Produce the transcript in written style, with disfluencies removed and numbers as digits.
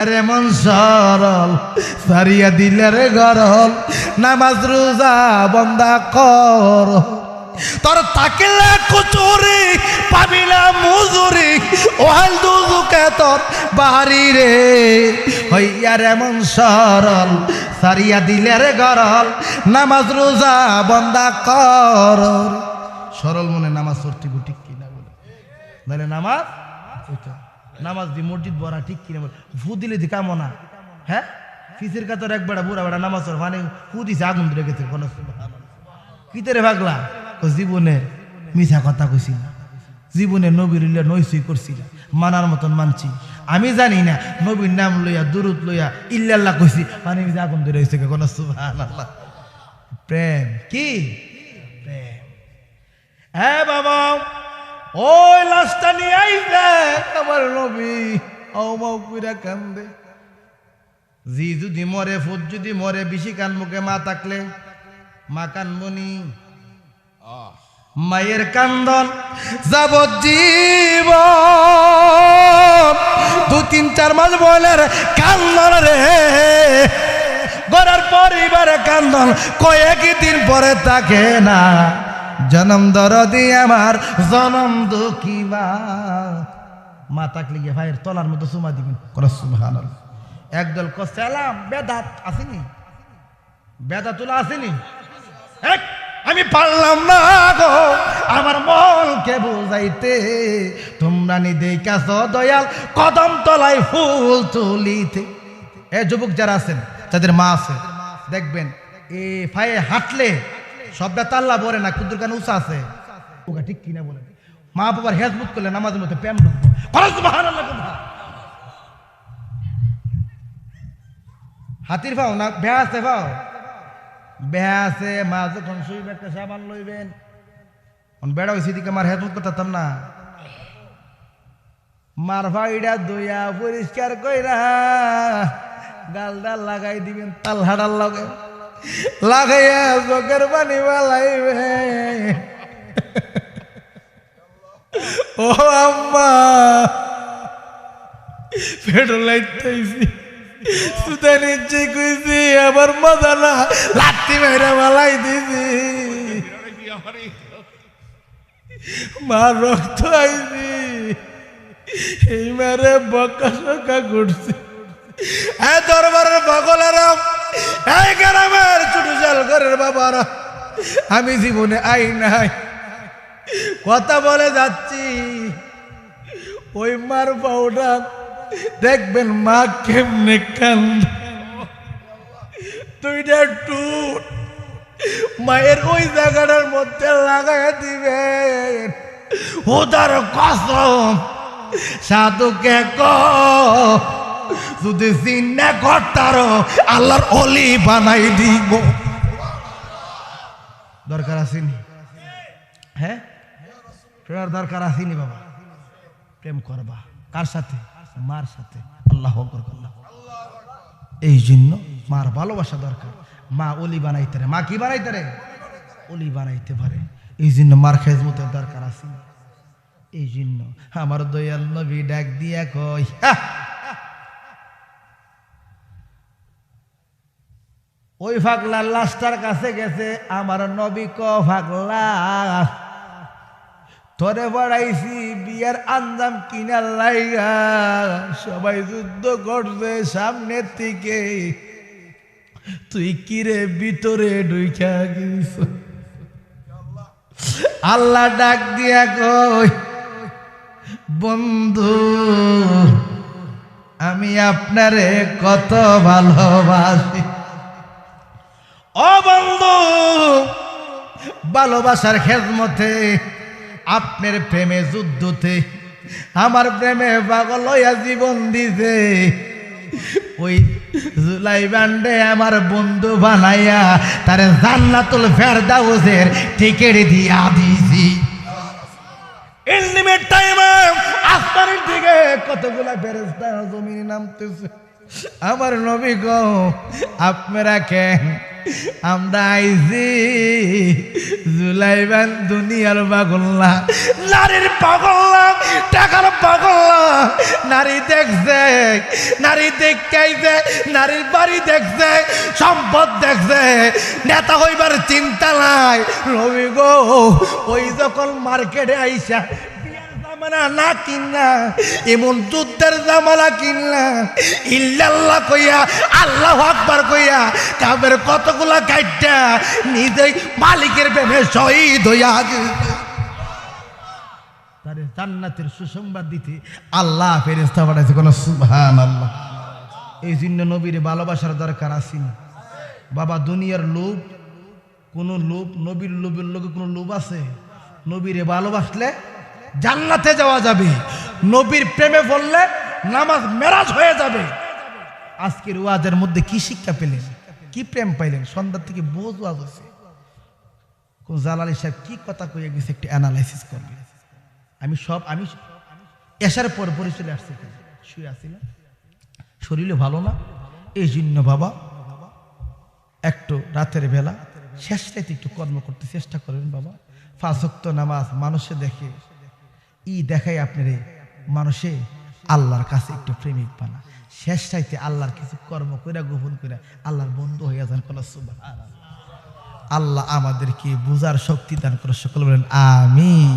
এমন সরল সারিয়া দিলের গরল নামাজ রোজা বন্দা কর তোর তাকিলে কচুরি পাবিলা মুজুরি ওহাল দুজুকে তোর বাড়ি রে হইয়ার এমন সরল সারিয়া দিলের গরল নামাজ রোজা বন্দা কর সরল মনে নামাজ পড়তে ঠিক কিনা বলে নাহলে নামাজ নামাজ দি মসজিদ বড়া ঠিক কিনা বলে ফু দিলে দি কামো না হ্যাঁ ফিসের কাতর এক বেড়া বুড়া বেড়া নামাজ মানে ফু দিছে আগুন ধরে গেছে কিতেরে ভাগলা জীবনে মিছা কথা কইছি না জীবনে নবীর নৈসই করছি না মানার মতন মানছি আমি জানি না নবীর নাম লইয়া দুরুদ লইয়া ইল্লাল্লাহ কইছি মানে আগুন ধরে হয়েছে কোন সুবহানাল্লাহ প্রেম কি প্রেম হ্যাঁ বাবা ওই লাশটা নিয়ে আইছে আমার নবী আও কইরা কান্দে জি যদি মরে ফুট যদি মরে বেশি কান মুখে মা থাকলে মা কানবনি মায়ের কান্দন যাবজ্জীবন 2-3-4 মাস বলের কান্দন রে গড়ার পরিবারে কান্দন কয়েকদিন পরে থাকে না জনম দরদি আমার জনম দুঃখী মা থাকলে গিয়ে ভাইয়ের তলার মতো চুমা দিবেন সুবহানাল্লাহ একদল কসালাম বেদাত আসেনি বেদাতুল আসেনি আমি পারলাম না গো আমার মনকে বুঝাইতে তোমরা নিদেই কাছ দয়াল কদম তলায় ফুল তুলিতে এ যুবক যারা আছেন যাদের মা আছে দেখবেন এ ফায়ে হাঁটলে সবটা তাল্লা বলে না কুদ্দুর কানে উঁচা আছে ওটা ঠিক কিনা বলেন মা বাবার হেজবুত করলে নামাজের মধ্যে প্রেম ঢুকবো সুবহানাল্লাহ হাতির পাও না ভে আছে পাও বেহা আছে মা যখন শুইবে একটা সাবান লইবেন বেড়া হয়েছে দিকে মার হেদমত করতাম না মার ভাইডা দইয়া পরিষ্কার কইরা গাল ডাল লাগাই দিবেন তাল হাডাল লাগাইয়া চোখের পানি বালাইবে ও আম্মা পেট্রোল লাইতেছি সুতা নিচ্ছে কইছি আবার মজা না লাত্তি মেরে মালাই দিছি মা রক্ত আইছি এই মারে বকা সকা ঘুরছি দরবারের বগলেরা এই গ্রামের ছোট জাল ঘরের বাবারা আমি জীবনে আই নাই কথা বলে যাচ্ছি ওই মার পাউডা দেখবেন মা কেমনে কান্দ দুইটা টুট মায়ের ওই জায়গাটার মধ্যে লাগাই দিবেন ওদার কসম সাধুকে যদি চিন্তা করতার আল্লাহর অলি বানাই দিব দরকার আসেনি হ্যাঁ দরকার আসেনি বাবা প্রেম করবা কার সাথে মার সাথে আল্লাহ এই জন্য মার ভালোবাসা দরকার মা অলি বানাইতে রে মা কি বানাইতে রে অলি বানাইতে পারে এই জন্য মার খেজমতের দরকার আছে এই জন্য আমার দয়াল নবী ডাক দিয়া কই ওই ফাগলা লাশটার কাছে গেছে আমার নবী ক ফাগলা তোরে বাড়াইছি বিয়ার আঞ্জাম কিনার লাইগা সবাই যুদ্ধ করছে সামনের থেকে তুই কিরে ভিতরে ঢুইকা গেছ আল্লাহ ডাক দিয়া কই বন্ধু আমি আপনারে কত ভালোবাসি ও বন্ধু ভালোবাসার খেদমতে আপনার প্রেমে যুদ্ধতে আমার প্রেমে পাগল হইয়া জীবন দিছে ওই জুলাই বান্ডে আমার বন্ধু বানাইয়া তারে জান্নাতুল ফেরদাউসের টিকিট দিয়া দিছি ইলমিমের টাইমে আসমানের দিকে কতগুলা ফেরেশতা জমিনে নামতেছে আমার নবী গো আপনারা কেন আমরা আইছি জুলাইবান দুনিয়ার পাগল্লা, নারীর পাগল্লা, টাকার পাগল্লা। নারী দেখছে, নারী দেখাইছে, নারীর বাড়ি দেখছে, সম্পদ দেখছে, নেতা হইবার চিন্তা নাই। রবি গো ওই যখন মার্কেটে আইসা জামানা না কিনলা, এমন যুদ্ধের জামানা কিনলা, ইল্লাল্লাহ কইয়া আল্লাহু আকবার কইয়া কাবের কতগুলা কাইটা নিজেই মালিকের প্রেমে শহীদ হইয়া তারে জান্নাতের সুসংবাদ দিতে আল্লাহ ফেরেশতা পাঠাইছে। কোন সুবহানাল্লাহ। এই জন্য নবীর ভালোবাসার দরকার আছে না বাবা। দুনিয়ার লোভ, কোন লোভ, নবীর লোভের লোকে কোনো লোভ আছে? নবীরে ভালোবাসলে জান্নাতে যাওয়া যাবে, নবীর প্রেমে পড়লে নামাজ মেরাজ হয়ে যাবে। আজকের ওয়াজের মধ্যে কি শিক্ষা পেলেন, কি প্রেম পাইলেন? সন্ধ্যা থেকে বোঝ ওয়াজ হচ্ছে, কোন জালালি সাহেব কি কথা কয়ে গেছে একটু অ্যানালাইসিস করবে। আমি এসার পর পরে চলে আসছি, শুয়ে আসি না, শরীরে ভালো না। এই জন্য বাবা একটু রাতের বেলা শেষ রাতে একটু কর্ম করতে চেষ্টা করেন বাবা। 5 ওয়াক্ত নামাজ মানুষে দেখে, দেখাই আপনারে মানুষে আল্লাহর কাছে একটু প্রেমিক বানা। শেষ রাইতে আল্লাহর কিছু কর্ম কইরা গোপন কইরা আল্লাহর বন্ধু হইয়া যান। কোন সুবহানাল্লাহ। আল্লাহ আমাদেরকে বুঝার শক্তি দান করে, সকল বলেন আমিন।